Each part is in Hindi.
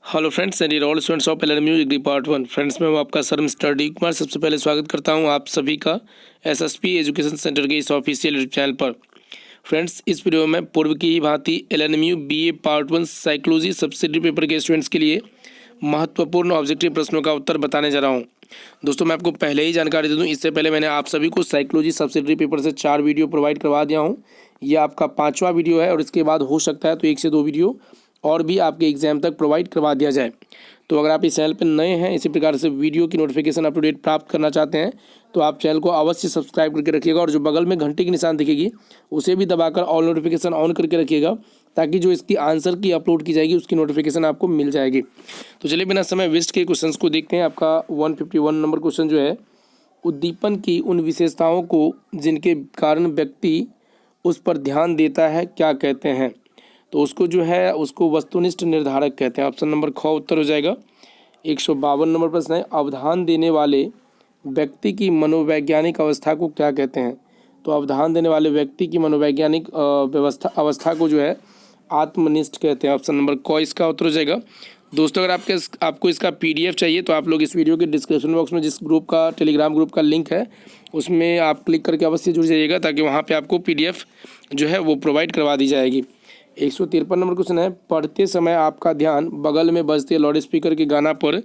Hello friends and all students of LNMU degree part 1। Friends मैं आपका सर मिस्टर डी कुमार सबसे पहले स्वागत करता हूं आप सभी का एसएसपी एजुकेशन सेंटर के इस ऑफिशियल यूट्यूब चैनल पर। फ्रेंड्स इस वीडियो में पूर्व की ही भांति LNMU BA part 1 psychology subsidy paper के स्टूडेंट्स के लिए महत्वपूर्ण ऑब्जेक्टिव प्रश्नों का उत्तर बताने जा रहा हूँ। दोस्तों मैं आपको पहले ही जानकारी दे दूँ, इससे पहले मैंने आप सभी को साइकोलॉजी सब्सिडी पेपर से 4 वीडियो प्रोवाइड करवा दिया हूँ। ये आपका 5वां वीडियो है और इसके बाद हो सकता है तो 1 से 2 वीडियो और भी आपके एग्जाम तक प्रोवाइड करवा दिया जाए। तो अगर आप इस चैनल पर नए हैं, इसी प्रकार से वीडियो की नोटिफिकेशन अप टू डेट प्राप्त करना चाहते हैं तो आप चैनल को अवश्य सब्सक्राइब करके रखिएगा और जो बगल में घंटे की निशान दिखेगी उसे भी दबाकर ऑल नोटिफिकेशन ऑन करके रखिएगा ताकि जो इसकी आंसर की अपलोड की जाएगी उसकी नोटिफिकेशन आपको मिल जाएगी। तो चलिए बिना समय वेस्ट के क्वेश्चंस को देखते हैं। आपका 151 नंबर क्वेश्चन जो है, उद्दीपन की उन विशेषताओं को जिनके कारण व्यक्ति उस पर ध्यान देता है क्या कहते हैं? तो उसको जो है उसको वस्तुनिष्ठ निर्धारक कहते हैं। ऑप्शन नंबर ख उत्तर हो जाएगा। 152 नंबर प्रश्न है, अवधान देने वाले व्यक्ति की मनोवैज्ञानिक अवस्था को क्या कहते हैं? तो अवधान देने वाले व्यक्ति की मनोवैज्ञानिक अवस्था को जो है आत्मनिष्ठ कहते हैं। ऑप्शन नंबर क इसका उत्तर हो जाएगा। दोस्तों अगर आपको इसका पीडीएफ चाहिए तो आप लोग इस वीडियो के डिस्क्रिप्शन बॉक्स में जिस ग्रुप का टेलीग्राम ग्रुप का लिंक है उसमें आप क्लिक करके अवश्य जुड़ जाइएगा ताकि वहाँ पे आपको पीडीएफ जो है वो प्रोवाइड करवा दी जाएगी। 153 नंबर क्वेश्चन है, पढ़ते समय आपका ध्यान बगल में बजते लाउड स्पीकर के गाना पर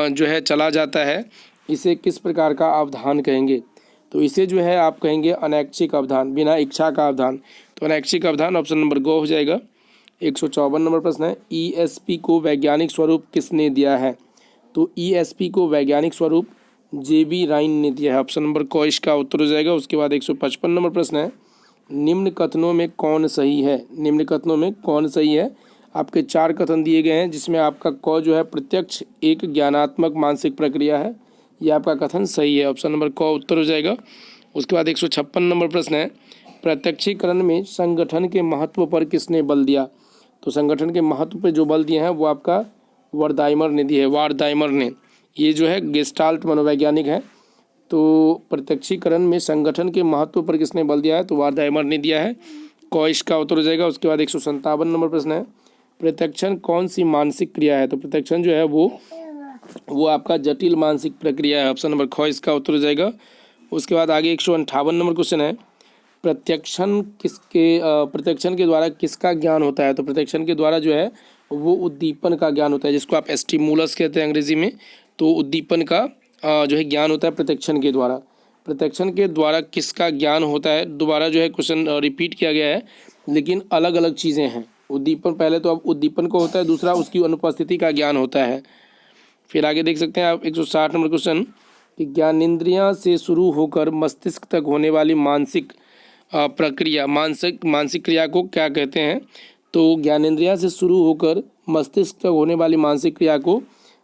जो है चला जाता है, इसे किस प्रकार का अवधान कहेंगे? तो इसे जो है आप कहेंगे अनैच्छिक अवधान, बिना इच्छा का अवधान। तो अनैच्छिक अवधान ऑप्शन नंबर ग हो जाएगा। 154 नंबर प्रश्न है, ईएसपी को वैज्ञानिक स्वरूप किसने दिया है? तो ईएसपी को वैज्ञानिक स्वरूप जेबी राइन ने दिया है। ऑप्शन नंबर क इसका उत्तर हो जाएगा। उसके बाद 155 नंबर प्रश्न है, निम्न कथनों में कौन सही है? निम्न कथनों में कौन सही है? आपके 4 कथन दिए गए हैं जिसमें आपका क जो है प्रत्यक्ष एक ज्ञानात्मक मानसिक प्रक्रिया है, यह आपका कथन सही है। ऑप्शन नंबर क उत्तर हो जाएगा। उसके बाद 156 नंबर प्रश्न है, प्रत्यक्षीकरण में संगठन के महत्व पर किसने बल दिया? तो संगठन के महत्व पर जो बल दिए हैं वो आपका वारदाइमर ने दिए है, वारदाइमर ने। ये जो है गेस्टाल्ट मनोवैज्ञानिक है। तो प्रत्यक्षीकरण में संगठन के महत्व पर किसने बल दिया है? तो वारदाइमर ने दिया है। क इसका उत्तर हो जाएगा। उसके बाद 157 नंबर प्रश्न है, प्रत्यक्षण कौन सी मानसिक क्रिया है? तो प्रत्यक्षण जो है वो आपका जटिल मानसिक प्रक्रिया है। ऑप्शन नंबर ख इसका उत्तर हो जाएगा। उसके बाद आगे 158 नंबर क्वेश्चन है, प्रत्यक्षण के द्वारा किसका ज्ञान होता है? तो प्रत्यक्षण के द्वारा जो है वो उद्दीपन का ज्ञान होता है, जिसको आप स्टिमुलस कहते हैं अंग्रेजी में। तो उद्दीपन का जो है ज्ञान होता है प्रत्यक्षण के द्वारा। प्रत्यक्षण के द्वारा किसका ज्ञान होता है? दोबारा जो है क्वेश्चन रिपीट किया गया है लेकिन अलग अलग चीज़ें हैं। उद्दीपन पहले तो अब उद्दीपन को होता है, दूसरा उसकी अनुपस्थिति का ज्ञान होता है। फिर आगे देख सकते हैं आप 160 नंबर क्वेश्चन कि ज्ञानेंद्रियां से शुरू होकर मस्तिष्क तक होने वाली मानसिक प्रक्रिया मानसिक क्रिया को क्या कहते हैं? तो ज्ञानेंद्रिया से शुरू होकर मस्तिष्क तक होने वाली मानसिक क्रिया को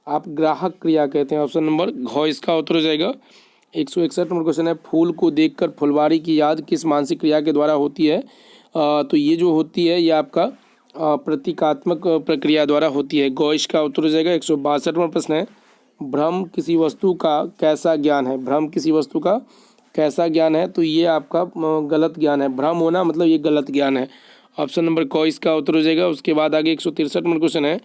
आप ग्राहक क्रिया कहते हैं। ऑप्शन नंबर घ इसका उत्तर हो जाएगा। 161 नंबर क्वेश्चन है, फूल को देखकर फुलवारी की याद किस मानसिक क्रिया के द्वारा होती है? तो ये जो होती है ये आपका प्रतीकात्मक प्रक्रिया द्वारा होती है। ग इसका उत्तर हो जाएगा। 162 नंबर प्रश्न है, भ्रम किसी वस्तु का कैसा ज्ञान है? भ्रम किसी वस्तु का कैसा ज्ञान है? तो ये आपका गलत ज्ञान है। भ्रम होना मतलब ये गलत ज्ञान है। ऑप्शन नंबर क इसका उत्तर हो जाएगा। उसके बाद आगे 163 नंबर क्वेश्चन है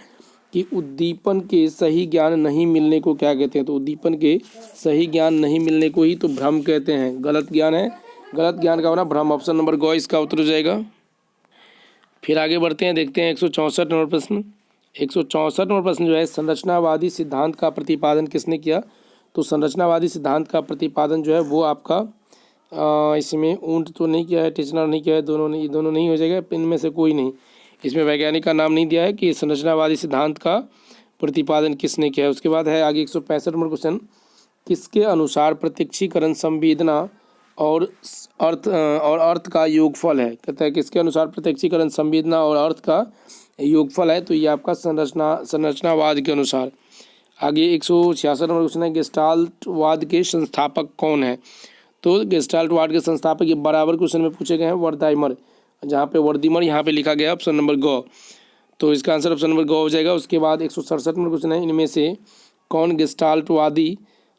कि उद्दीपन के सही ज्ञान नहीं मिलने को क्या कहते हैं? तो उद्दीपन के सही ज्ञान नहीं मिलने को ही तो भ्रम कहते हैं, गलत ज्ञान है। गलत ज्ञान का होना भ्रम। ऑप्शन नंबर ग इसका उत्तर हो जाएगा। फिर आगे बढ़ते हैं, देखते हैं 164 नंबर प्रश्न। 164 नंबर प्रश्न जो है, संरचनावादी सिद्धांत का प्रतिपादन किसने किया? तो संरचनावादी सिद्धांत का प्रतिपादन जो है वो आपका इसमें ऊंट तो नहीं किया है, टिचनर नहीं किया है, दोनों नहीं हो जाएगा, इनमें से कोई नहीं। इसमें वैज्ञानिक का नाम नहीं दिया है कि संरचनावादी सिद्धांत का प्रतिपादन किसने किया है। उसके बाद है आगे 165 नंबर क्वेश्चन, किसके अनुसार प्रत्यक्षीकरण संवेदना और अर्थ का योगफल है? कहता है किसके अनुसार प्रत्यक्षीकरण संवेदना और अर्थ का योगफल है? तो ये आपका संरचनावाद के अनुसार। आगे 166 नंबर क्वेश्चन है, गेस्टाल्टवाद के संस्थापक कौन है? तो गेस्टाल्टवाद के संस्थापक ये बराबर क्वेश्चन में पूछे गए हैं, वर्दाइमर, जहाँ पे वर्दीमर यहाँ पे लिखा गया ऑप्शन नंबर ग। तो इसका आंसर ऑप्शन नंबर ग हो जाएगा। उसके बाद 167 नंबर क्वेश्चन है, इनमें से कौन गेस्टाल्टवादी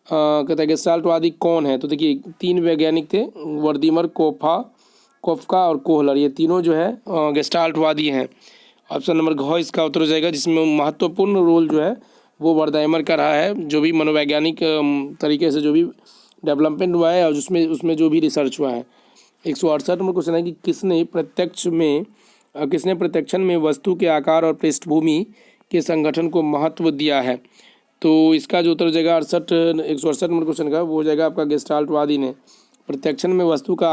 कहता है गेस्टाल्टवादी कौन है? तो देखिए 3 वैज्ञानिक थे, वर्दीमर, कोफका और कोहलर, ये तीनों जो है गेस्टाल्टवादी हैं। ऑप्शन नंबर घ इसका उत्तर हो जाएगा, जिसमें महत्वपूर्ण रोल जो है वो वर्धाइमर का रहा है। जो भी मनोवैज्ञानिक तरीके से जो भी डेवलपमेंट हुआ है और उसमें उसमें जो भी रिसर्च हुआ है। 168 नंबर क्वेश्चन है कि किसने प्रत्यक्षण में वस्तु के आकार और पृष्ठभूमि के संगठन को महत्व दिया है। तो इसका जो उत्तर हो जाएगा 168 नंबर क्वेश्चन का वो हो जाएगा आपका गेस्टाल्टवादी ने प्रत्यक्षण में वस्तु के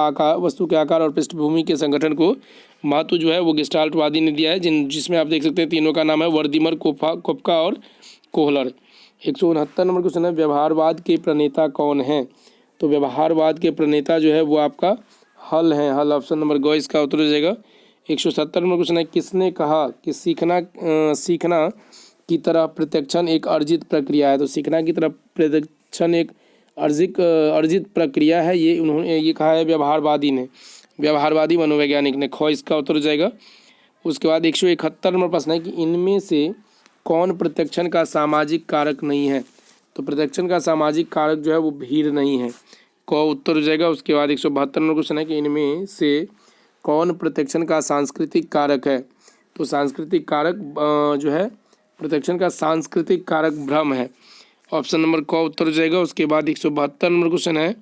आकार और पृष्ठभूमि के संगठन को महत्व जो है वो गेस्टाल्टवादी ने दिया है, जिसमें आप देख सकते हैं तीनों का नाम है वर्दीमर, कोपका और कोहलर। 169 नंबर क्वेश्चन है व्यवहारवाद के प्रणेता कौन हैं। तो व्यवहारवाद के प्रणेता जो है वो आपका हल है, हल ऑप्शन नंबर ग इसका उत्तर हो जाएगा। 170 नंबर क्वेश्चन है किसने कहा कि सीखना की तरह प्रत्यक्षण एक अर्जित प्रक्रिया है। तो सीखना की तरह प्रत्यक्षण एक अर्जित प्रक्रिया है, ये कहा है व्यवहारवादी ने, व्यवहारवादी मनोवैज्ञानिक ने। ख इसका उत्तर हो जाएगा। उसके बाद 171 नंबर प्रश्न है कि इनमें से कौन प्रत्यक्षण का सामाजिक कारक नहीं है। तो प्रत्यक्षण का सामाजिक कारक जो है वो भीड़ नहीं है, क उत्तर हो जाएगा। उसके बाद 172 नंबर क्वेश्चन है कि इनमें से कौन प्रत्यक्षण का सांस्कृतिक कारक है। तो सांस्कृतिक कारक जो है प्रत्यक्षण का सांस्कृतिक कारक भ्रम है, ऑप्शन नंबर क उत्तर हो जाएगा। उसके बाद 172 नंबर क्वेश्चन है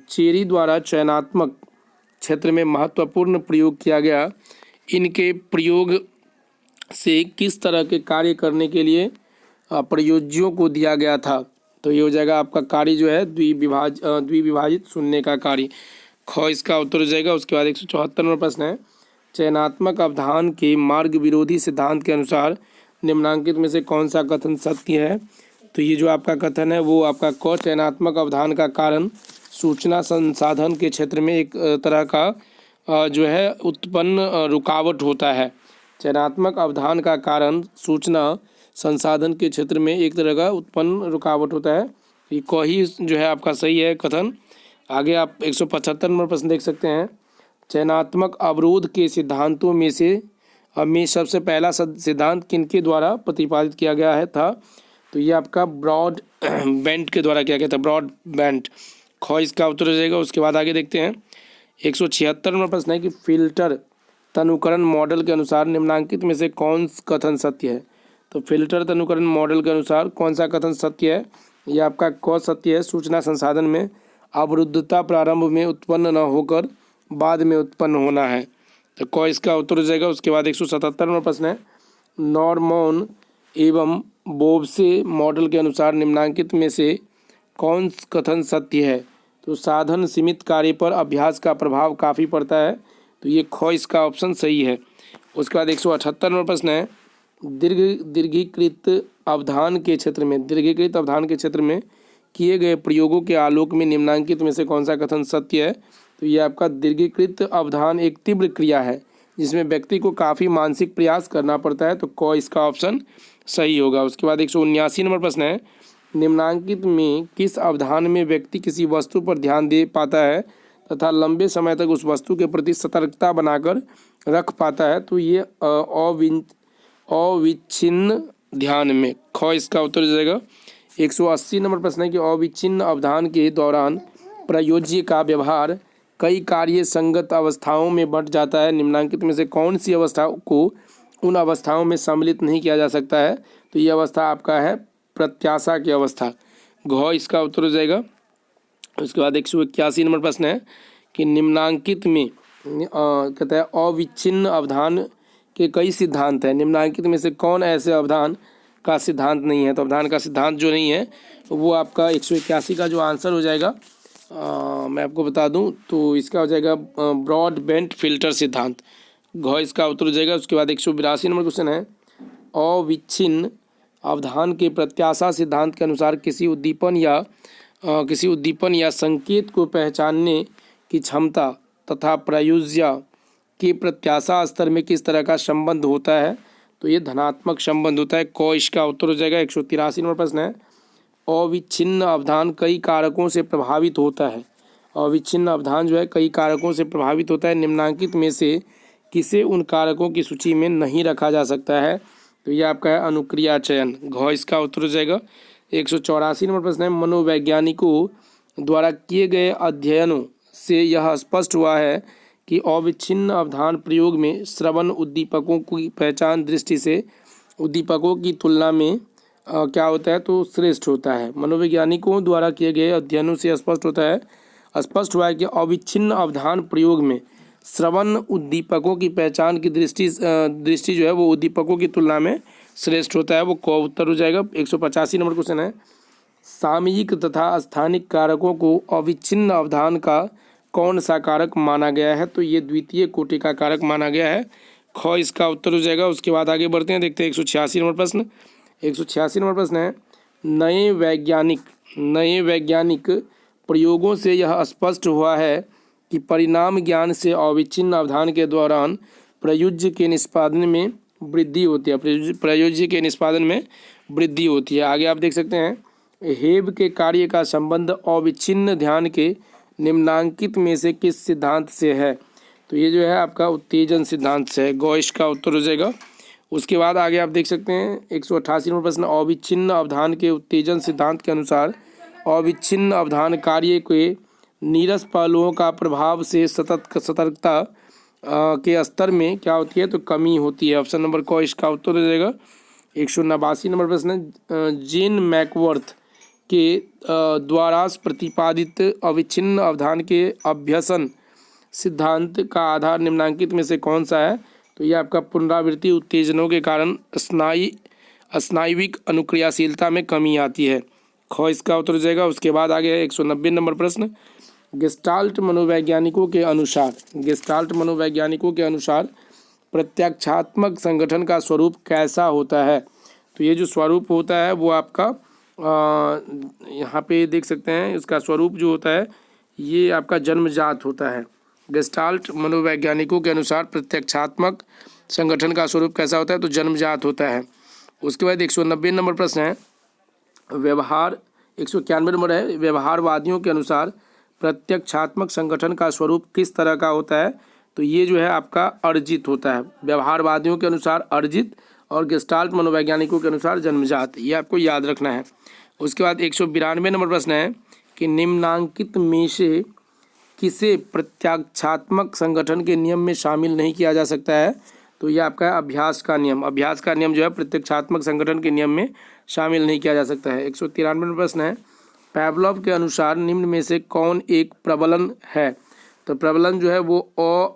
चेरी द्वारा चयनात्मक क्षेत्र में महत्वपूर्ण प्रयोग किया गया, इनके प्रयोग से किस तरह के कार्य करने के लिए प्रयोज्यों को दिया गया था। तो ये हो जाएगा आपका कार्य जो है द्विविभाजित सुनने का कार्य, ख इसका उत्तर हो जाएगा। उसके बाद 174 नंबर प्रश्न है चयनात्मक अवधान के मार्ग विरोधी सिद्धांत के अनुसार निम्नांकित में से कौन सा कथन सत्य है। तो ये जो आपका कथन है वो आपका क चयनात्मक अवधान का कारण सूचना संसाधन के क्षेत्र में एक तरह का जो है उत्पन्न रुकावट होता है। चयनात्मक अवधान का कारण सूचना संसाधन के क्षेत्र में एक तरह का उत्पन्न रुकावट होता है, ये क ही जो है आपका सही है कथन। आगे आप 175 नंबर प्रश्न देख सकते हैं चयनात्मक अवरोध के सिद्धांतों में सबसे पहला सिद्धांत किनके द्वारा प्रतिपादित किया गया है था। तो ये आपका ब्रॉड बैंड के द्वारा किया गया था, ब्रॉड बैंड, ख इसका उत्तर हो जाएगा। उसके बाद आगे देखते हैं 176 नंबर प्रश्न है कि फिल्टर तनुकरण मॉडल के अनुसार निम्नांकित में से कौन कथन सत्य है। तो फिल्टर तनुकरण मॉडल के अनुसार कौन सा कथन सत्य है। ये आपका क सत्य है, सूचना संसाधन में अवरुद्धता प्रारंभ में उत्पन्न न होकर बाद में उत्पन्न होना है, तो क इसका उत्तर हो जाएगा। उसके बाद 177 नंबर प्रश्न है नॉर्मन एवं बोब्से मॉडल के अनुसार निम्नांकित में से कौन कथन सत्य है। तो साधन सीमित कार्य पर अभ्यास का प्रभाव काफ़ी पड़ता है, तो ये ख इसका ऑप्शन सही है। उसके बाद 178 नंबर प्रश्न है दीर्घीकृत अवधान के क्षेत्र में किए गए प्रयोगों के आलोक में निम्नांकित में से कौन सा कथन सत्य है। तो ये आपका दीर्घीकृत अवधान एक तीव्र क्रिया है जिसमें व्यक्ति को काफ़ी मानसिक प्रयास करना पड़ता है, तो क इसका ऑप्शन सही होगा। उसके बाद 179 नंबर प्रश्न है निम्नांकित में किस अवधान में व्यक्ति किसी वस्तु पर ध्यान दे पाता है तथा लंबे समय तक उस वस्तु के प्रति सतर्कता बनाकर रख पाता है। तो ये अविच्छिन्न ध्यान में, ख इसका उत्तर हो जाएगा। 180 नंबर प्रश्न है कि अविच्छिन्न अवधान के दौरान प्रयोज्य का व्यवहार कई कार्य संगत अवस्थाओं में बंट जाता है, निम्नांकित में से कौन सी अवस्था को उन अवस्थाओं में सम्मिलित नहीं किया जा सकता है। तो ये अवस्था आपका है प्रत्याशा की अवस्था, घ इसका उत्तर हो जाएगा। उसके बाद 181 नंबर प्रश्न है कि निम्नांकित में कहता है अविच्छिन्न अवधान के कई सिद्धांत हैं, निम्नांकित में से कौन ऐसे अवधान का सिद्धांत नहीं है। तो अवधान का सिद्धांत जो नहीं है वो आपका 181 का जो आंसर हो जाएगा मैं आपको बता दूं तो इसका हो जाएगा ब्रॉड बैंड फिल्टर सिद्धांत, घ इसका उत्तर हो जाएगा। उसके बाद 182 नंबर क्वेश्चन है अविच्छिन्न अवधान के प्रत्याशा सिद्धांत के अनुसार किसी उद्दीपन या संकेत को पहचानने की क्षमता तथा प्रयोज्य के प्रत्याशा स्तर में किस तरह का संबंध होता है। तो ये धनात्मक संबंध होता है, क इसका उत्तर हो जाएगा। 183 नंबर प्रश्न है अविच्छिन्न अवधान कई कारकों से प्रभावित होता है, अविच्छिन्न अवधान जो है कई कारकों से प्रभावित होता है, निम्नांकित में से किसे उन कारकों की सूची में नहीं रखा जा सकता है। तो ये आपका है अनुक्रिया चयन, घ इसका उत्तर हो जाएगा। 184 नंबर प्रश्न है मनोवैज्ञानिकों द्वारा किए गए अध्ययनों से यह स्पष्ट हुआ है कि अविच्छिन्न अवधान प्रयोग में श्रवण उद्दीपकों की पहचान दृष्टि से उद्दीपकों की तुलना में क्या होता है तो श्रेष्ठ होता है। मनोवैज्ञानिकों द्वारा किए गए अध्ययनों से स्पष्ट हुआ है कि अविच्छिन्न अवधान प्रयोग में श्रवण उद्दीपकों की पहचान की दृष्टि जो है वो उद्दीपकों की तुलना में श्रेष्ठ होता है। वो क उत्तर हो जाएगा। 185 नंबर क्वेश्चन है, सामयिक तथा स्थानिक कारकों को अविच्छिन्न अवधान का कौन सा कारक माना गया है? तो ये द्वितीय कोटि का कारक माना गया है। ख इसका उत्तर हो जाएगा। उसके बाद आगे बढ़ते हैं, देखते हैं 186 नंबर प्रश्न। 186 नंबर प्रश्न है, नए वैज्ञानिक प्रयोगों से यह स्पष्ट हुआ है कि परिणाम ज्ञान से अविच्छिन्न अवधान के दौरान प्रयोज्य के निष्पादन में वृद्धि होती है। प्रयोज्य के निष्पादन में वृद्धि होती है। आगे आप देख सकते हैं, हेब के कार्य का संबंध अविच्छिन्न ध्यान के निम्नांकित में से किस सिद्धांत से है? तो ये जो है आपका उत्तेजन सिद्धांत से है। गौश का उत्तर हो जाएगा। उसके बाद आगे आप देख सकते हैं 188 नंबर प्रश्न, अविच्छिन्न अवधान के उत्तेजन सिद्धांत के अनुसार अविच्छिन्न अवधान कार्य के नीरस पहलुओं का प्रभाव से सतर्कता के स्तर में क्या होती है तो कमी होती है। ऑप्शन नंबर क इसका उत्तर हो जाएगा। 189 नंबर प्रश्न है, जेन मैकवर्थ के द्वारा प्रतिपादित अविच्छिन्न अवधान के अभ्यसन सिद्धांत का आधार निम्नांकित में से कौन सा है? तो यह आपका पुनरावृत्ति उत्तेजनों के कारण स्नायविक अनुक्रियाशीलता में कमी आती है। ख इसका उत्तर हो जाएगा। उसके बाद आगे 190 नंबर प्रश्न, गेस्टाल्ट मनोवैज्ञानिकों के अनुसार प्रत्यक्षात्मक संगठन का स्वरूप कैसा होता है? तो ये जो स्वरूप होता है वो आपका यहाँ पे देख सकते हैं, इसका स्वरूप जो होता है ये आपका जन्मजात होता है। गेस्टाल्ट मनोवैज्ञानिकों के अनुसार प्रत्यक्षात्मक संगठन का स्वरूप कैसा होता है? तो जन्मजात होता है। उसके बाद 190 नंबर प्रश्न है, 191 नंबर है, व्यवहारवादियों के अनुसार प्रत्यक्षात्मक संगठन का स्वरूप किस तरह का होता है? तो ये जो है आपका अर्जित होता है। व्यवहारवादियों के अनुसार अर्जित और गेस्टाल्ट मनोवैज्ञानिकों के अनुसार जन्मजात, ये आपको याद रखना है। उसके बाद 192 नंबर प्रश्न है कि निम्नांकित में से किसे प्रत्यक्षात्मक संगठन के नियम में शामिल नहीं किया जा सकता है? तो ये आपका अभ्यास का नियम जो है प्रत्यक्षात्मक संगठन के नियम में शामिल नहीं किया जा सकता है। 193 नंबर प्रश्न है, पैवलोव के अनुसार निम्न में से कौन एक प्रबलन है? तो प्रबलन जो है वो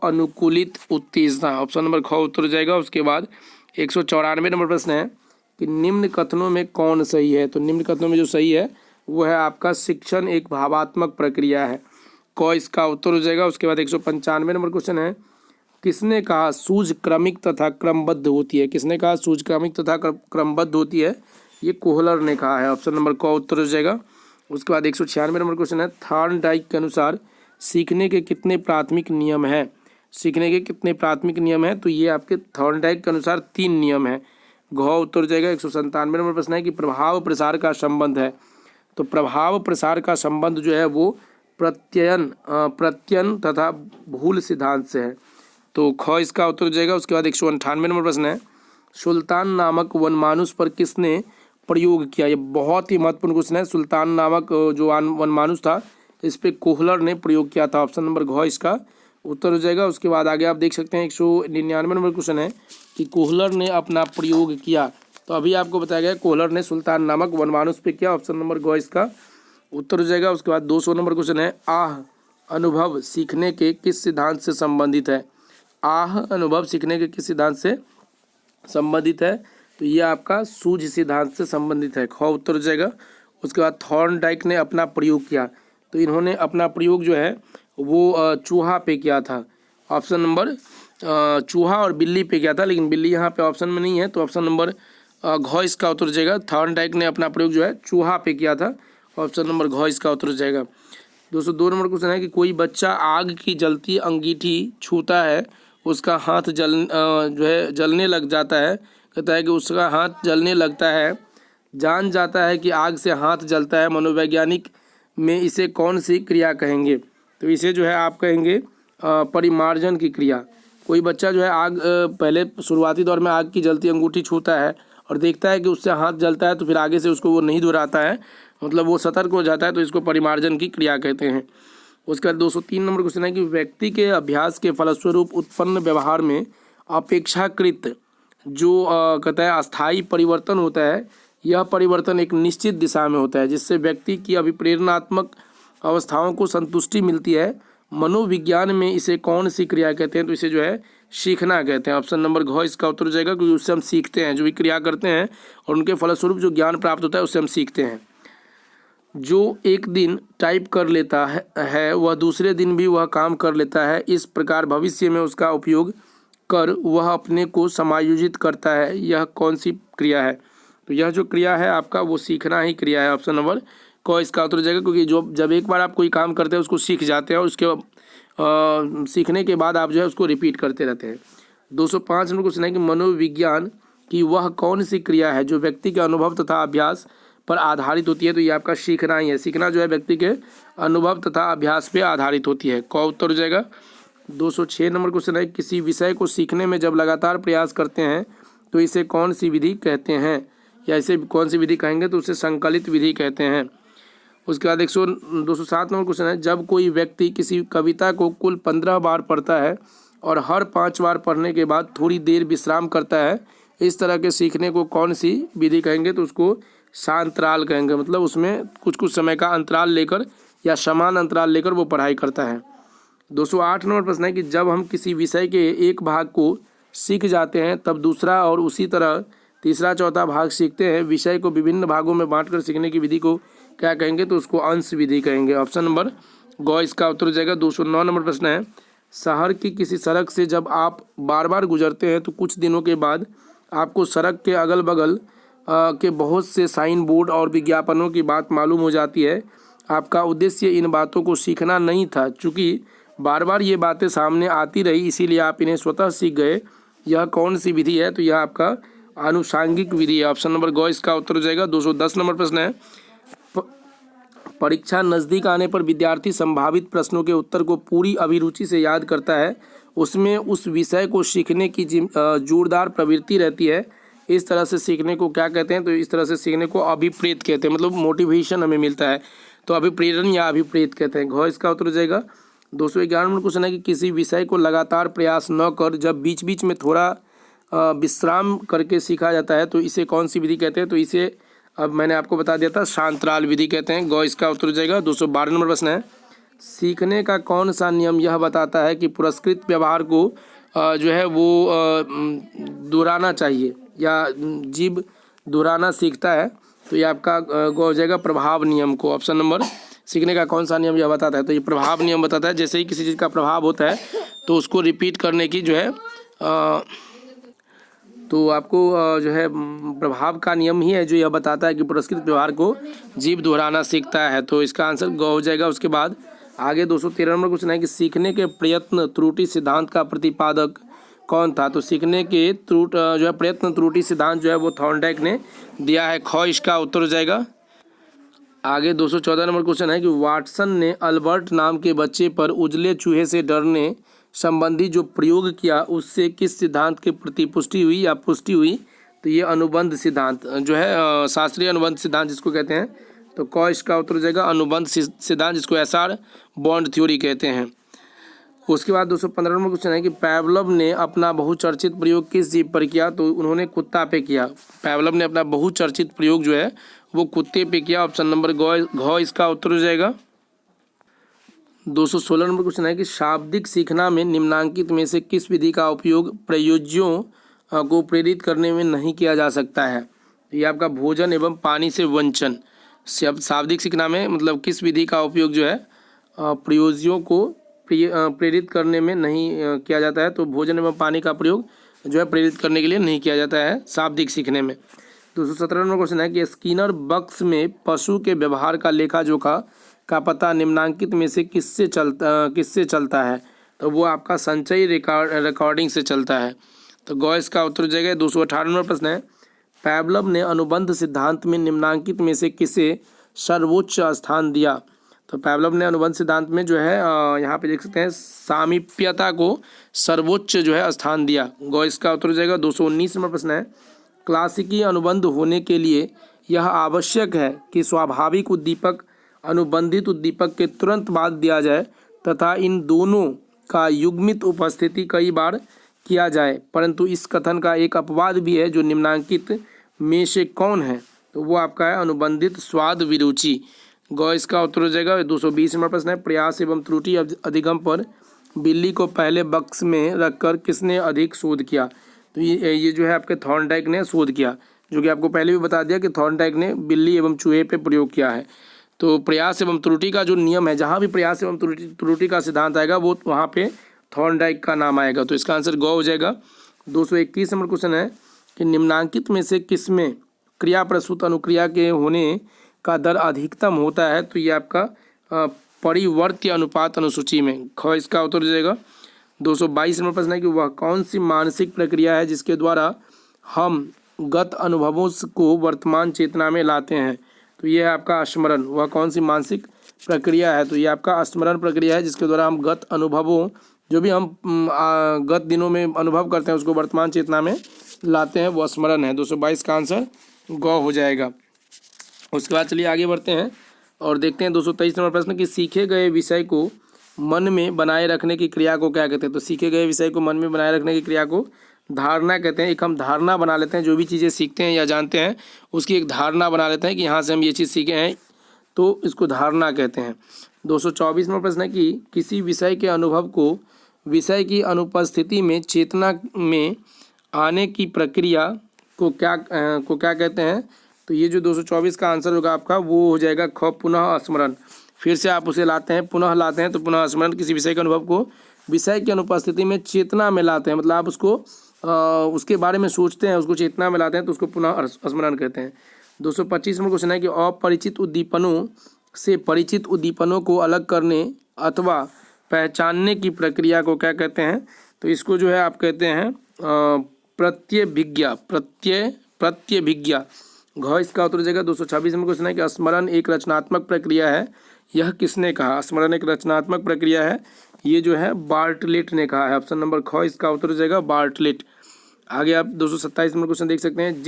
अनुकूलित उत्तेजना, ऑप्शन नंबर ख उत्तर हो जाएगा। उसके बाद 194 नंबर प्रश्न है कि निम्न कथनों में कौन सही है? तो निम्न कथनों में जो सही है वो है आपका शिक्षण एक भावात्मक प्रक्रिया है। क इसका उत्तर हो जाएगा। उसके बाद 195 नंबर क्वेश्चन है, किसने कहा सूझ क्रमिक तथा क्रमबद्ध होती है? किसने कहा सूझ क्रमिक तथा क्रमबद्ध होती है? ये कोहलर ने कहा है। ऑप्शन नंबर क उत्तर हो जाएगा। उसके बाद 196 नंबर क्वेश्चन है, थॉर्नडाइक के अनुसार सीखने के कितने प्राथमिक नियम हैं? सीखने के कितने प्राथमिक नियम हैं? तो ये आपके थॉर्नडाइक के अनुसार 3 नियम है। घ उत्तर हो जाएगा। 197 नंबर प्रश्न है कि प्रभाव प्रसार का संबंध है। तो प्रभाव प्रसार का संबंध जो है वो प्रत्ययन तथा भूल सिद्धांत से है। तो ख इसका उत्तर हो जाएगा। उसके बाद 198 नंबर प्रश्न है, सुल्तान नामक वनमानुष पर किसने प्रयोग किया? ये बहुत ही महत्वपूर्ण क्वेश्चन है। सुल्तान नामक जो वनमानुष था इस पे कोहलर ने प्रयोग किया था। ऑप्शन नंबर घ इसका उत्तर हो जाएगा। उसके बाद आगे आप देख सकते हैं 199 नंबर क्वेश्चन है कि कोहलर ने अपना प्रयोग किया। तो अभी आपको बताया गया कोहलर ने सुल्तान नामक वनमानुष पे किया। ऑप्शन नंबर घ इसका उत्तर हो जाएगा। उसके बाद 200 नंबर क्वेश्चन है, आह अनुभव सीखने के किस सिद्धांत से संबंधित है? आह अनुभव सीखने के किस सिद्धांत से संबंधित है? तो ये आपका सूझ सिद्धांत से संबंधित है। ख उत्तर हो जाएगा। उसके बाद थॉर्नडाइक ने अपना प्रयोग किया। तो इन्होंने अपना प्रयोग जो है वो चूहा पे किया था। ऑप्शन नंबर चूहा और बिल्ली पे किया था, लेकिन बिल्ली यहाँ पे ऑप्शन में नहीं है। तो ऑप्शन नंबर घ इसका उत्तर हो जाएगा। थॉर्नडाइक ने अपना प्रयोग जो है चूहा पे किया था। ऑप्शन नंबर घ इसका उत्तर हो जाएगा। 202 नंबर क्वेश्चन है कि कोई बच्चा आग की जलती अंगीठी छूता है, उसका हाथ जलने लग जाता है। कहता है कि उसका हाथ जलने लगता है, जान जाता है कि आग से हाथ जलता है। मनोवैज्ञानिक में इसे कौन सी क्रिया कहेंगे? तो इसे जो है आप कहेंगे परिमार्जन की क्रिया। कोई बच्चा जो है आग पहले शुरुआती दौर में आग की जलती अंगूठी छूता है और देखता है कि उससे हाथ जलता है, तो फिर आगे से उसको वो नहीं दोहराता है, मतलब वो सतर्क हो जाता है। तो इसको परिमार्जन की क्रिया कहते हैं। उसके बाद 203 नंबर क्वेश्चन है कि व्यक्ति के अभ्यास के फलस्वरूप उत्पन्न व्यवहार में अपेक्षाकृत जो कहता है अस्थायी परिवर्तन होता है, यह परिवर्तन एक निश्चित दिशा में होता है जिससे व्यक्ति की अभिप्रेरणात्मक अवस्थाओं को संतुष्टि मिलती है। मनोविज्ञान में इसे कौन सी क्रिया कहते हैं? तो इसे जो है सीखना कहते हैं। ऑप्शन नंबर घ इसका उत्तर हो जाएगा, क्योंकि उससे हम सीखते हैं, जो भी क्रिया करते हैं और उनके फलस्वरूप जो ज्ञान प्राप्त होता है उससे हम सीखते हैं। जो एक दिन टाइप कर लेता है वह दूसरे दिन भी वह काम कर लेता है, इस प्रकार भविष्य में उसका उपयोग कर वह अपने को समायोजित करता है, यह कौन सी क्रिया है? तो यह जो क्रिया है आपका वो सीखना ही क्रिया है। ऑप्शन नंबर क इसका उत्तर हो जाएगा, क्योंकि जब एक बार आप कोई काम करते हैं उसको सीख जाते हैं और उसके सीखने के बाद आप जो है उसको रिपीट करते रहते हैं। 205 नंबर क्वेश्चन है कि मनोविज्ञान की वह कौन सी क्रिया है जो व्यक्ति के अनुभव तथा अभ्यास पर आधारित होती है? तो ये आपका सीखना ही है। सीखना जो है व्यक्ति के अनुभव तथा अभ्यास पे आधारित होती है। क उत्तर हो जाएगा। 206 नंबर क्वेश्चन है किसी विषय को सीखने में जब लगातार प्रयास करते हैं तो इसे कौन सी विधि कहते हैं, या इसे कौन सी विधि कहेंगे? तो उसे संकलित विधि कहते हैं। उसके बाद 207 नंबर क्वेश्चन है जब कोई व्यक्ति किसी कविता को कुल 15 बार पढ़ता है और हर 5 बार पढ़ने के बाद थोड़ी देर विश्राम करता है, इस तरह के सीखने को कौन सी विधि कहेंगे? तो उसको शांतराल कहेंगे। मतलब उसमें कुछ समय का अंतराल लेकर या समान अंतराल लेकर वो पढ़ाई करता है। 208 नंबर प्रश्न है कि जब हम किसी विषय के एक भाग को सीख जाते हैं तब दूसरा और उसी तरह तीसरा चौथा भाग सीखते हैं, विषय को विभिन्न भागों में बांटकर सीखने की विधि को क्या कहेंगे? तो उसको अंश विधि कहेंगे। ऑप्शन नंबर ग इसका उत्तर हो जाएगा। 209 नंबर प्रश्न है शहर की किसी सड़क से जब आप बार बार गुजरते हैं तो कुछ दिनों के बाद आपको सड़क के अगल बगल के बहुत से साइन बोर्ड और विज्ञापनों की बात मालूम हो जाती है। आपका उद्देश्य इन बातों को सीखना नहीं था, चूँकि बार बार ये बातें सामने आती रही इसीलिए आप इन्हें स्वतः सीख गए, यह कौन सी विधि है? तो यह आपका आनुषांगिक विधि है। ऑप्शन नंबर ग इसका उत्तर हो जाएगा। 210 नंबर प्रश्न है परीक्षा नज़दीक आने पर विद्यार्थी संभावित प्रश्नों के उत्तर को पूरी अभिरुचि से याद करता है, उसमें उस विषय को सीखने की जोरदार प्रवृत्ति रहती है, इस तरह से सीखने को क्या कहते हैं? तो इस तरह से सीखने को अभिप्रेत कहते हैं। मतलब मोटिवेशन हमें मिलता है तो अभिप्रेरण या अभिप्रेत कहते हैं। घ इसका उत्तर हो जाएगा। 211 नंबर क्वेश्चन है कि किसी विषय को लगातार प्रयास न कर जब बीच बीच में थोड़ा विश्राम करके सीखा जाता है तो इसे कौन सी विधि कहते हैं? तो इसे अब मैंने आपको बता दिया था शांतराल विधि कहते हैं। ग इसका उत्तर हो जाएगा। 212 नंबर प्रश्न है सीखने का कौन सा नियम यह बताता है कि पुरस्कृत व्यवहार को जो है वो दोहराना चाहिए या जीव दोहराना सीखता है? तो ये आपका ग हो जाएगा प्रभाव नियम को। ऑप्शन नंबर सीखने का कौन सा नियम यह बताता है? तो ये प्रभाव नियम बताता है। जैसे ही किसी चीज़ का प्रभाव होता है तो उसको रिपीट करने की जो है तो आपको जो है प्रभाव का नियम ही है जो यह बताता है कि पुरस्कृत व्यवहार को जीव दोहराना सीखता है। तो इसका आंसर ग हो जाएगा। उसके बाद आगे 213 नंबर क्वेश्चन है कि सीखने के प्रयत्न त्रुटि सिद्धांत का प्रतिपादक कौन था? तो सीखने के जो है प्रयत्न त्रुटि सिद्धांत जो है वो थॉर्नडाइक ने दिया है। ख इसका उत्तर हो जाएगा। आगे 214 नंबर क्वेश्चन है कि वाटसन ने अल्बर्ट नाम के बच्चे पर उजले चूहे से डरने संबंधी जो प्रयोग किया उससे किस सिद्धांत की प्रतिपुष्टि हुई या पुष्टि हुई? तो ये अनुबंध सिद्धांत जो है शास्त्रीय अनुबंध सिद्धांत जिसको कहते हैं। तो क इसका उत्तर हो जाएगा अनुबंध सिद्धांत, जिसको एसआर बॉन्ड थ्योरी कहते हैं। उसके बाद 215 नंबर क्वेश्चन है कि पैवलव ने अपना बहुचर्चित प्रयोग किस जीव पर किया? तो उन्होंने कुत्ता पे किया। पैवलव ने अपना बहुचर्चित प्रयोग जो है वो कुत्ते पे किया। ऑप्शन नंबर घ इसका उत्तर हो जाएगा। 216 नंबर क्वेश्चन है कि शाब्दिक सीखना में निम्नांकित में से किस विधि का उपयोग प्रयोज्यों को प्रेरित करने में नहीं किया जा सकता है? ये आपका भोजन एवं पानी से वंचन। शाब्दिक सीखना में मतलब किस विधि का उपयोग जो है प्रयोज्यों को प्रेरित करने में नहीं किया जाता है? तो भोजन एवं पानी का प्रयोग जो है प्रेरित करने के लिए नहीं किया जाता है शाब्दिक सीखने में। 217 नंबर क्वेश्चन है कि स्किनर बक्स में पशु के व्यवहार का लेखा जोखा का पता निम्नांकित में से किससे चलता है? तो वो आपका संचयी रिकॉर्डिंग से चलता है। तो ग इसका उत्तर हो जाएगा। 218 नंबर प्रश्न है पैवलव ने अनुबंध सिद्धांत में निम्नांकित में से किसे सर्वोच्च स्थान दिया? तो पैवलव ने अनुबंध सिद्धांत में जो है यहाँ पे देख सकते हैं सामीप्यता को सर्वोच्च जो है स्थान दिया। ग इसका उत्तर हो जाएगा। 219 नंबर प्रश्न है क्लासिकी अनुबंध होने के लिए यह आवश्यक है कि स्वाभाविक उद्दीपक अनुबंधित उद्दीपक के तुरंत बाद दिया जाए तथा इन दोनों का युग्मित उपस्थिति कई बार किया जाए, परंतु इस कथन का एक अपवाद भी है जो निम्नांकित में से कौन है? तो वो आपका है अनुबंधित स्वाद विरुचि। गौ इसका उत्तर हो जाएगा। 220 नंबर प्रश्न है, प्रयास एवं त्रुटि अधिगम पर बिल्ली को पहले बक्स में रखकर किसने अधिक शोध किया? तो ये जो है आपके थॉर्नडाइक ने शोध किया, जो कि आपको पहले भी बता दिया कि थॉर्नडाइक ने बिल्ली एवं चूहे पे प्रयोग किया है। तो प्रयास एवं त्रुटि का जो नियम है, जहाँ भी प्रयास एवं त्रुटि का सिद्धांत आएगा वो वहाँ पे थॉर्नडाइक का नाम आएगा। तो इसका आंसर गौ हो जाएगा। 221 नंबर क्वेश्चन है कि निम्नांकित में से किसमें क्रिया प्रसूत अनुक्रिया के होने का दर अधिकतम होता है? तो ये आपका परिवर्त्य अनुपात अनुसूची में। ख इसका उत्तर हो जाएगा। 222 नंबर प्रश्न है कि वह कौन सी मानसिक प्रक्रिया है जिसके द्वारा हम गत अनुभवों को वर्तमान चेतना में लाते हैं? तो ये है आपका स्मरण। वह कौन सी मानसिक प्रक्रिया है? तो ये आपका स्मरण प्रक्रिया है जिसके द्वारा हम गत अनुभवों, जो भी हम गत दिनों में अनुभव करते हैं उसको वर्तमान चेतना में लाते हैं, वो स्मरण है। 222 का आंसर गौ हो जाएगा। उसके बाद चलिए आगे बढ़ते हैं और देखते हैं 223 नंबर प्रश्न कि सीखे गए विषय को मन में बनाए रखने की क्रिया को क्या कहते हैं? तो सीखे गए विषय को मन में बनाए रखने की क्रिया को धारणा कहते हैं। एक हम धारणा बना लेते हैं, जो भी चीज़ें सीखते हैं या जानते हैं उसकी एक धारणा बना लेते हैं कि यहाँ से हम ये चीज़ सीखे हैं, तो इसको धारणा कहते हैं। 224 नंबर प्रश्न है कि किसी विषय के अनुभव को विषय की अनुपस्थिति में चेतना में आने की प्रक्रिया को क्या कहते हैं? तो ये जो 224 का आंसर होगा आपका वो हो जाएगा ख, पुनः स्मरण। फिर से आप उसे लाते हैं, पुनः लाते हैं, तो पुनः स्मरण। किसी विषय के अनुभव को विषय की अनुपस्थिति में चेतना में लाते हैं, मतलब आप उसको उसके बारे में सोचते हैं, उसको चेतना में लाते हैं, तो उसको पुनः स्मरण कहते हैं। 225 में क्वेश्चन है कि अपरिचित उद्दीपनों से परिचित उद्दीपनों को अलग करने अथवा पहचानने की प्रक्रिया को क्या कहते हैं? तो इसको जो है आप कहते हैं प्रत्यभिज्ञा। प्रत्यभिज्ञा। घ इसका उत्तर हो जाएगा। 226 में क्वेश्चन है कि स्मरण एक रचनात्मक प्रक्रिया है, यह किसने कहा? स्मरण एक रचनात्मक प्रक्रिया है, ये जो है बार्टलेट ने कहा है। ऑप्शन नंबर ख इसका उत्तर हो जाएगा बार्टलेट। आगे आप 227 में क्वेश्चन देख सकते हैं,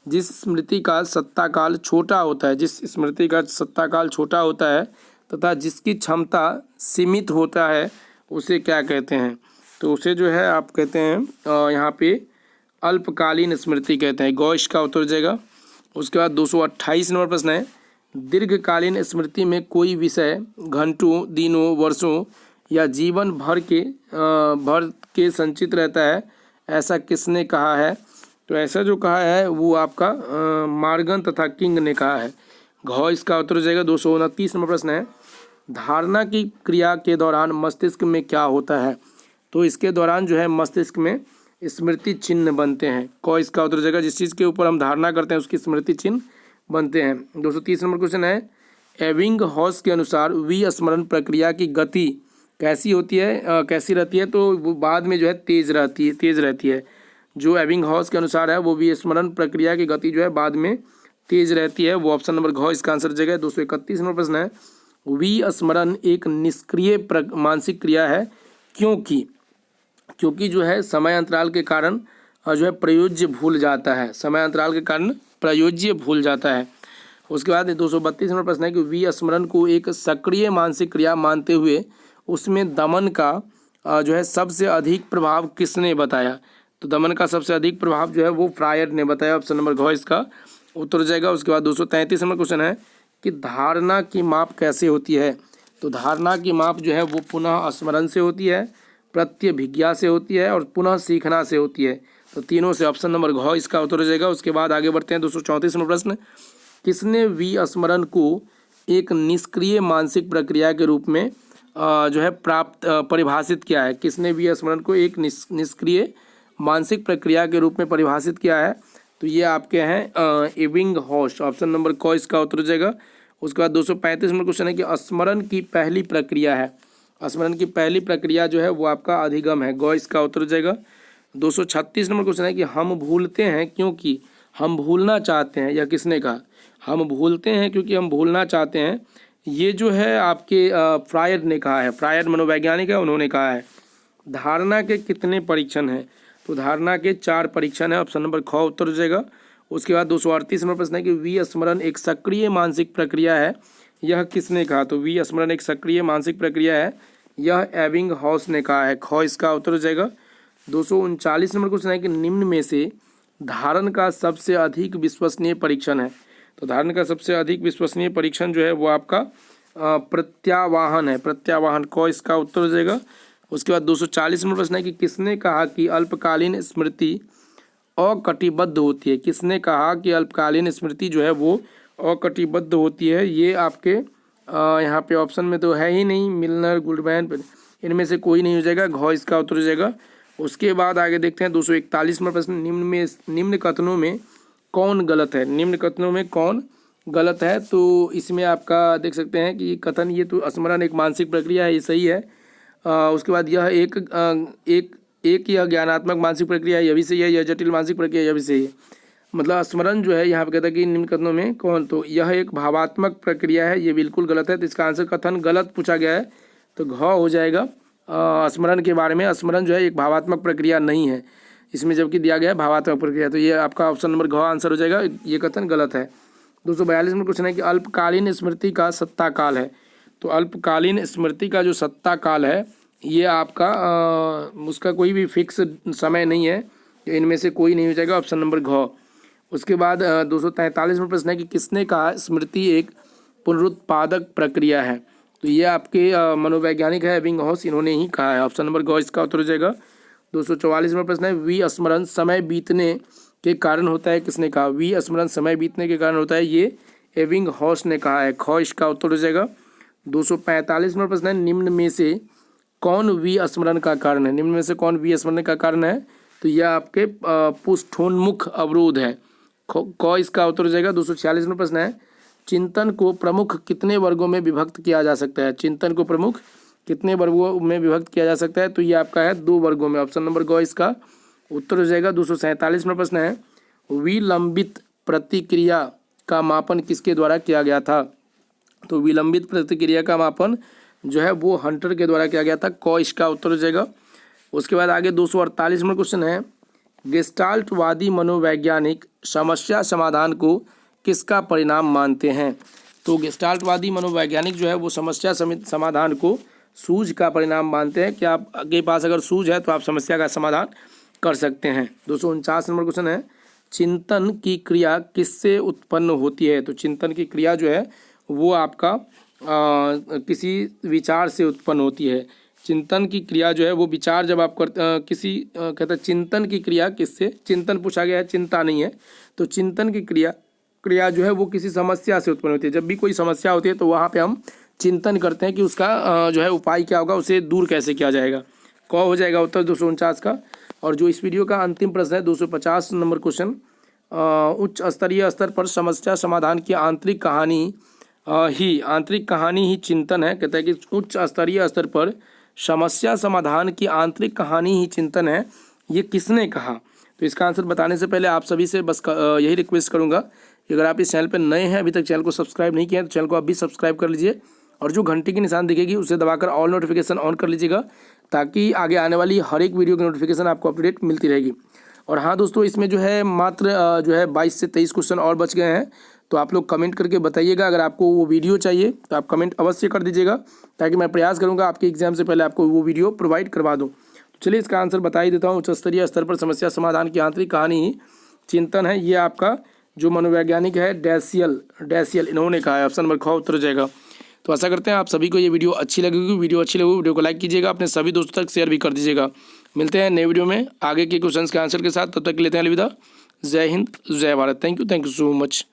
जिस स्मृति का सत्ता काल छोटा होता है, जिस स्मृति का सत्ता काल छोटा होता है तथा जिसकी क्षमता सीमित होता है उसे क्या कहते हैं? तो उसे जो है आप कहते हैं यहाँ पे अल्पकालीन स्मृति कहते हैं। गौ इसका उत्तर हो जाएगा। उसके बाद 228 नंबर प्रश्न है, दीर्घकालीन स्मृति में कोई विषय घंटों, दिनों, वर्षों या जीवन भर के संचित रहता है, ऐसा किसने कहा है? तो ऐसा जो कहा है वो आपका मार्गन तथा किंग ने कहा है। घ इसका उत्तर हो जाएगा। 229 नंबर प्रश्न है, धारणा की क्रिया के दौरान मस्तिष्क में क्या होता है? तो इसके दौरान जो है मस्तिष्क में स्मृति चिन्ह बनते हैं। क इसका उत्तर हो जाएगा। जिस चीज़ के ऊपर हम धारणा करते हैं उसकी स्मृति चिन्ह बनते हैं। 230 नंबर क्वेश्चन है, एबिंगहॉस के अनुसार विस्मरण प्रक्रिया की गति कैसी होती है, कैसी रहती है? तो वो बाद में जो है तेज रहती है। जो एबिंगहॉस के अनुसार है वो विस्मरण प्रक्रिया की गति जो है बाद में तेज रहती है, वो ऑप्शन नंबर घ इसका आंसर जगह। 231 नंबर प्रश्न है, विस्मरण एक निष्क्रिय मानसिक क्रिया है, क्योंकि जो है समय अंतराल के कारण जो है प्रयोज्य भूल जाता है, समय अंतराल के कारण प्रयोज्य भूल जाता है। उसके बाद 232 नंबर प्रश्न है कि विस्मरण को एक सक्रिय मानसिक क्रिया मानते हुए उसमें दमन का जो है सबसे अधिक प्रभाव किसने बताया? तो दमन का सबसे अधिक प्रभाव जो है वो फ्रायड ने बताया। ऑप्शन नंबर घ इसका उत्तर हो जाएगा। उसके बाद 233 नंबर क्वेश्चन है कि धारणा की माप कैसे होती है? तो धारणा की माप जो है वो पुनः स्मरण से होती है, प्रत्यभिज्ञा से होती है और पुनः सीखना से होती है। तो तीनों से ऑप्शन नंबर घ इसका उत्तर हो जाएगा। उसके बाद आगे बढ़ते हैं 234 नंबर प्रश्न, किसने विस्मरण को एक निष्क्रिय मानसिक प्रक्रिया के रूप में जो है परिभाषित किया है? किसने विस्मरण को एक निष्क्रिय मानसिक प्रक्रिया के रूप में परिभाषित किया है? तो ये आपके हैं एबिंगहॉस। ऑप्शन नंबर क इसका उत्तर हो जाएगा। उसके बाद 235 नंबर क्वेश्चन है कि स्मरण की पहली प्रक्रिया है, स्मरण की पहली प्रक्रिया जो है वो आपका अधिगम है। ग इसका उत्तर हो जाएगा। 236 नंबर क्वेश्चन है कि हम भूलते हैं क्योंकि हम भूलना चाहते हैं, या किसने कहा? हम भूलते हैं क्योंकि हम भूलना चाहते हैं, ये जो है आपके फ्रायड ने कहा है। फ्रायड मनोवैज्ञानिक है, उन्होंने कहा है। धारणा के कितने परीक्षण हैं? तो धारणा के 4 परीक्षण है। ऑप्शन नंबर ख उत्तर हो जाएगा। उसके बाद 238 नंबर प्रश्न है कि विस्मरण एक सक्रिय मानसिक प्रक्रिया है, यह किसने कहा? तो विस्मरण एक सक्रिय मानसिक प्रक्रिया है, यह एबिंगहॉस ने कहा है। ख इसका उत्तर हो जाएगा। 239 नंबर क्वेश्चन है कि निम्न में से धारण का सबसे अधिक विश्वसनीय परीक्षण है। तो धारण का सबसे अधिक विश्वसनीय परीक्षण जो है वो आपका प्रत्यावाहन है, प्रत्यावाहन। क इसका उत्तर हो जाएगा। उसके बाद 240 नंबर प्रश्न है कि किसने कहा कि अल्पकालीन स्मृति अकटिबद्ध होती है? किसने कहा कि अल्पकालीन स्मृति जो है वो अकटिबद्ध होती है? ये आपके यहाँ पे ऑप्शन में तो है ही नहीं, मिलनर, गुडमैन, इनमें से कोई नहीं हो जाएगा। घ इसका उत्तर हो जाएगा। उसके बाद आगे देखते हैं 241 नंबर प्रश्न, निम्न कथनों में कौन गलत है? निम्न कथनों में कौन गलत है? तो इसमें आपका देख सकते हैं कि कथन ये तो स्मरण एक मानसिक प्रक्रिया है, ये सही है। उसके बाद यह एक यह ज्ञानात्मक मानसिक प्रक्रिया है, यह भी सही है। यह जटिल मानसिक प्रक्रिया, यह भी सही है। मतलब स्मरण जो है यहाँ पे कहता है कि निम्न कथनों में कौन, तो यह एक भावात्मक प्रक्रिया है, ये बिल्कुल गलत है। तो इसका आंसर कथन गलत पूछा गया है, तो घ हो जाएगा। स्मरण के बारे में, स्मरण जो है एक भावात्मक प्रक्रिया नहीं है इसमें, जबकि दिया गया है भावात्मक प्रक्रिया, तो ये आपका ऑप्शन नंबर घ आंसर हो जाएगा। ये कथन गलत है। 242 नंबर क्वेश्चन है कि अल्पकालीन स्मृति का सत्ता काल है। तो अल्पकालीन स्मृति का जो सत्ता काल है ये आपका उसका कोई भी फिक्स समय नहीं है, इनमें से कोई नहीं हो जाएगा, ऑप्शन नंबर घ। उसके बाद 243 नंबर प्रश्न है कि किसने कहा स्मृति एक पुनरुत्पादक प्रक्रिया है? तो ये आपके मनोवैज्ञानिक है एबिंगहॉस, इन्होंने ही कहा है। ऑप्शन नंबर घ इसका उत्तर हो जाएगा। 244 नंबर प्रश्न है विस्मरण समय बीतने के कारण होता है, किसने कहा? विस्मरण समय बीतने के कारण होता है, ये एबिंगहॉस ने कहा है। ख इसका उत्तर हो जाएगा। 245 नंबर प्रश्न है निम्न में से कौन विस्मरण का कारण है? निम्न में से कौन विस्मरण का कारण है? तो यह आपके पृष्ठोन्मुख अवरोध है। क इसका उत्तर हो जाएगा। 246 नंबर प्रश्न है चिंतन को प्रमुख कितने वर्गों में विभक्त किया जा सकता है? चिंतन को प्रमुख कितने वर्गों में विभक्त किया जा सकता है? तो ये आपका है 2 वर्गों में, ऑप्शन नंबर ग इसका उत्तर हो जाएगा। 247 नंबर प्रश्न है विलंबित प्रतिक्रिया का मापन किसके द्वारा किया गया था? तो विलंबित प्रतिक्रिया का मापन जो है वो हंटर के द्वारा किया गया था। क इसका उत्तर हो जाएगा। उसके बाद आगे 248 नंबर क्वेश्चन है गेस्टाल्टवादी मनोवैज्ञानिक समस्या समाधान को किसका परिणाम मानते हैं? तो गेस्टाल्टवादी मनोवैज्ञानिक जो है वो समस्या समाधान को सूझ का परिणाम मानते हैं कि आपके पास अगर सूझ है तो आप समस्या का समाधान कर सकते हैं। 249 नंबर क्वेश्चन है चिंतन की क्रिया किससे उत्पन्न होती है? तो चिंतन की क्रिया जो है वो आपका किसी विचार से उत्पन्न होती है। चिंतन की क्रिया जो है वो विचार जब आप कहते हैं चिंतन की क्रिया किससे, चिंतन पूछा गया है, चिंता नहीं है। तो चिंतन की क्रिया जो है वो किसी समस्या से उत्पन्न होती है। जब भी कोई समस्या होती है तो वहाँ पे हम चिंतन करते हैं कि उसका जो है उपाय क्या होगा, उसे दूर कैसे किया जाएगा। क हो जाएगा उत्तर 249 का। और जो इस वीडियो का अंतिम प्रश्न है 250 नंबर क्वेश्चन, उच्च स्तरीय स्तर पर समस्या समाधान की आंतरिक कहानी ही चिंतन है। कहता है कि उच्च स्तरीय स्तर पर समस्या समाधान की आंतरिक कहानी ही चिंतन है, ये किसने कहा? तो इसका आंसर बताने से पहले आप सभी से बस यही रिक्वेस्ट करूंगा कि अगर आप इस चैनल पर नए हैं, अभी तक चैनल को सब्सक्राइब नहीं किया है तो चैनल को अभी सब्सक्राइब कर लीजिए और जो घंटी की निशान दिखेगी उसे दबाकर ऑल नोटिफिकेशन ऑन कर लीजिएगा, ताकि आगे आने वाली हर एक वीडियो की नोटिफिकेशन आपको अपडेट मिलती रहेगी। और हाँ दोस्तों, इसमें जो है मात्र जो है 22 से 23 क्वेश्चन और बच गए हैं, तो आप लोग कमेंट करके बताइएगा। अगर आपको वो वीडियो चाहिए तो आप कमेंट अवश्य कर दीजिएगा, ताकि मैं प्रयास करूँगा आपके एग्जाम से पहले आपको वो वीडियो प्रोवाइड करवा दूँ। तो चलिए इसका आंसर बता ही देता हूँ। उच्च स्तरीय स्तर पर समस्या समाधान की आंतरिक कहानी ही चिंतन है, ये आपका जो मनोवैज्ञानिक है डैसियल इन्होंने कहा है। ऑप्शन नंबर ख उत्तर हो जाएगा। तो आशा करते हैं आप सभी को ये वीडियो अच्छी लगेगी। वीडियो को लाइक कीजिएगा, अपने सभी दोस्तों तक शेयर भी कर दीजिएगा। मिलते हैं नए वीडियो में आगे के क्वेश्चन के आंसर के साथ, तब तक लेते हैं अलविदा। जय हिंद, जय Bharat. Thank you so much.